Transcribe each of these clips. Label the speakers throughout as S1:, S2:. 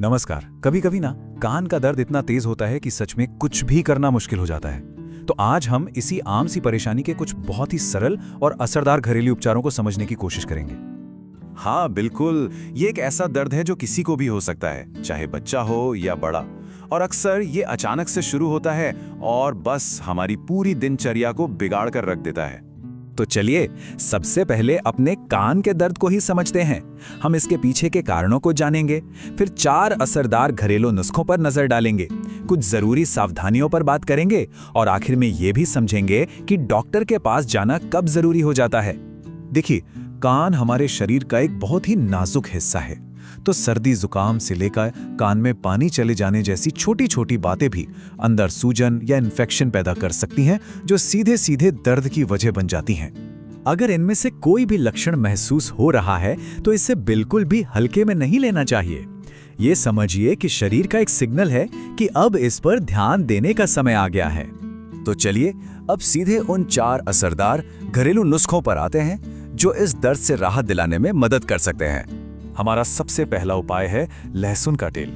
S1: नमस्कार। कभी कभी ना कान का दर्द इतना तेज होता है कि सच में कुछ भी करना मुश्किल हो जाता है। तो आज हम इसी आम सी परेशानी के कुछ बहुत ही सरल और असरदार घरेलू उपचारों को समझने की कोशिश करेंगे।
S2: हाँ बिल्कुल, ये एक ऐसा दर्द है जो किसी को भी हो सकता है, चाहे बच्चा हो या बड़ा। और अक्सर ये अचानक से शुरू होता है और बस हमारी पूरी दिनचर्या को बिगाड़ कर रख देता है।
S1: तो चलिए सबसे पहले अपने कान के दर्द को ही समझते हैं। हम इसके पीछे के कारणों को जानेंगे, फिर 4 असरदार घरेलू नुस्खों पर नजर डालेंगे, कुछ जरूरी सावधानियों पर बात करेंगे और आखिर में ये भी समझेंगे कि डॉक्टर के पास जाना कब जरूरी हो जाता है। देखिए, कान हमारे शरीर का एक बहुत ही नाजुक हिस्सा है, तो सर्दी जुकाम से लेकर कान में पानी चले जाने जैसी छोटी छोटी बातें भी अंदर सूजन या इन्फेक्शन पैदा कर सकती हैं, जो सीधे सीधे दर्द की वजह बन जाती हैं। अगर इनमें से कोई भी लक्षण महसूस हो रहा है तो इसे बिल्कुल भी हल्के में नहीं लेना चाहिए। ये समझिए कि शरीर का एक सिग्नल है कि अब इस पर ध्यान देने का समय आ गया है। तो चलिए अब सीधे उन 4 असरदार घरेलू नुस्खों पर आते हैं जो इस दर्द से राहत दिलाने में मदद कर सकते हैं। हमारा सबसे पहला उपाय है लहसुन का तेल।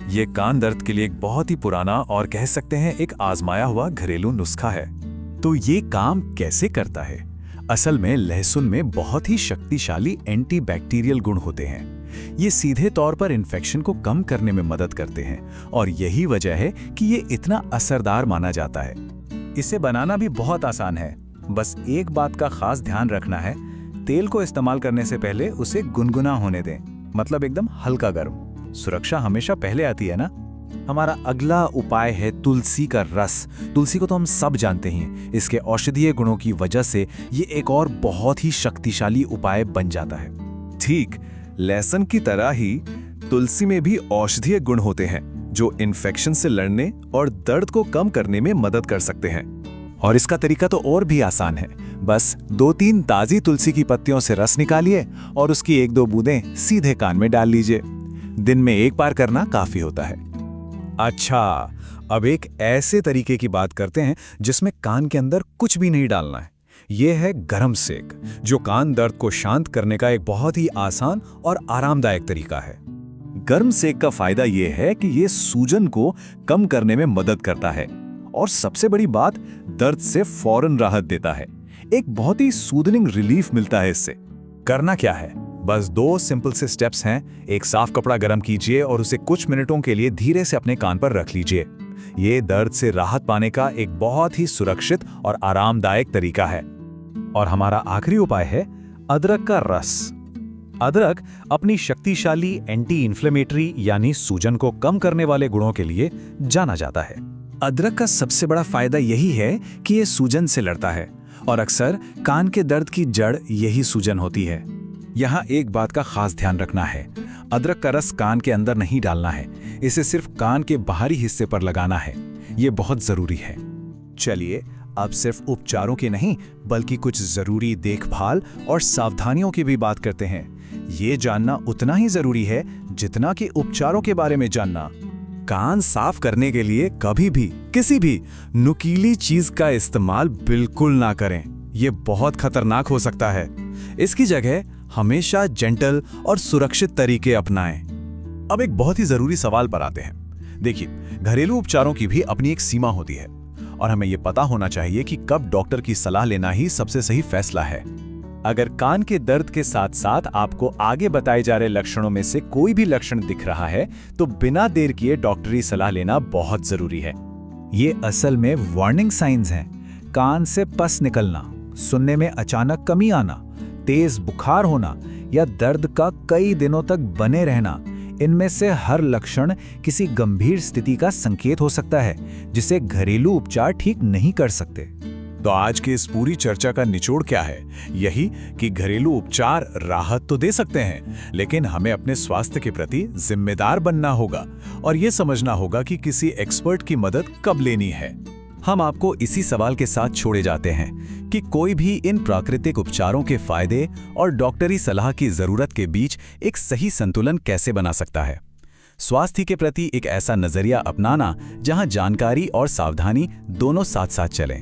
S1: ये कान दर्द के लिए एक बहुत ही पुराना और कह सकते हैं एक आजमाया हुआ घरेलू नुस्खा है। तो ये काम कैसे करता है? असल में लहसुन में बहुत ही शक्तिशाली एंटीबैक्टीरियल गुण होते हैं। ये सीधे तौर पर इन्फेक्शन को कम करने में मदद करते हैं और यही वजह है कि ये इतना असरदार माना जाता है। इसे बनाना भी बहुत आसान है, बस एक बात का खास ध्यान रखना है, तेल को इस्तेमाल करने से पहले उसे गुनगुना होने दें, मतलब एकदम हल्का गर्म। सुरक्षा हमेशा पहले आती है ना। हमारा अगला उपाय है तुलसी का रस। तुलसी को तो हम सब जानते हैं, इसके औषधीय गुणों की वजह से ये एक और बहुत ही शक्तिशाली उपाय बन जाता है।
S2: ठीक, लहसुन की तरह ही तुलसी में भी औषधीय गुण होते हैं जो इन्फेक्शन से लड़ने और दर्द को कम करने में मदद कर सकते हैं।
S1: और इसका तरीका तो और भी आसान है, बस 2-3 ताजी तुलसी की पत्तियों से रस निकालिए और उसकी 1-2 बूंदें सीधे कान में डाल लीजिए। दिन में एक बार करना काफी होता है। अच्छा, अब एक ऐसे तरीके की बात करते हैं जिसमें कान के अंदर कुछ भी नहीं डालना है। यह है गरम सेक, जो कान दर्द को शांत करने का एक बहुत ही आसान और आरामदायक तरीका है।
S2: गर्म सेक का फायदा यह है कि यह सूजन को कम करने में मदद करता है और सबसे बड़ी बात, दर्द से फौरन राहत देता है। एक बहुत ही सूदनिंग रिलीफ मिलता है इससे।
S1: करना क्या है? बस 2 सिंपल से स्टेप्स हैं। एक साफ कपड़ा गर्म कीजिए और उसे कुछ मिनटों के लिए धीरे से अपने कान पर रख लीजिए। ये दर्द से राहत पाने का एक बहुत ही सुरक्षित और आरामदायक तरीका है। और हमारा आखिरी उपाय है अदरक का रस। अदरक अपनी शक्तिशाली एंटी इन्फ्लेमेटरी यानी सूजन को कम करने वाले गुणों के लिए जाना जाता है। अदरक का सबसे बड़ा फायदा यही है कि ये सूजन से लड़ता है और अक्सर कान के दर्द की जड़ यही सूजन होती है। यहाँ एक बात का खास ध्यान रखना है, अदरक का रस कान के अंदर नहीं डालना है, इसे सिर्फ कान के बाहरी हिस्से पर लगाना है। ये बहुत जरूरी है। चलिए अब सिर्फ उपचारों की नहीं बल्कि कुछ जरूरी देखभाल और सावधानियों की भी बात करते हैं। ये जानना उतना ही जरूरी है जितना कि उपचारों के बारे में जानना। कान साफ करने के लिए कभी भी किसी भी नुकीली चीज का इस्तेमाल बिल्कुल ना करें, यह बहुत खतरनाक हो सकता है। इसकी जगह हमेशा जेंटल और सुरक्षित तरीके अपनाएं। अब एक बहुत ही जरूरी सवाल पर आते हैं। देखिए, घरेलू उपचारों की भी अपनी एक सीमा होती है और हमें यह पता होना चाहिए कि कब डॉक्टर की सलाह लेना ही सबसे सही फैसला है। अगर कान के दर्द के साथ साथ आपको आगे बताए जा रहे लक्षणों में से कोई भी लक्षण दिख रहा है तो बिना देर किए डॉक्टरी सलाह लेना बहुत जरूरी है। ये असल में वार्निंग साइंस हैं। कान से पस निकलना, सुनने में अचानक कमी आना, तेज बुखार होना या दर्द का कई दिनों तक बने रहना, इनमें से हर लक्षण किसी गंभीर स्थिति का संकेत हो सकता है जिसे घरेलू उपचार ठीक नहीं कर सकते। तो आज की इस पूरी चर्चा का निचोड़ क्या है? यही कि घरेलू उपचार राहत तो दे सकते हैं, लेकिन हमें अपने स्वास्थ्य के प्रति जिम्मेदार बनना होगा और यह समझना होगा कि किसी एक्सपर्ट की मदद कब लेनी है। हम आपको इसी सवाल के साथ छोड़े जाते हैं कि कोई भी इन प्राकृतिक उपचारों के फायदे और डॉक्टरी सलाह की जरूरत के बीच एक सही संतुलन कैसे बना सकता है। स्वास्थ्य के प्रति एक ऐसा नजरिया अपनाना जहां जानकारी और सावधानी दोनों साथ साथ चलें।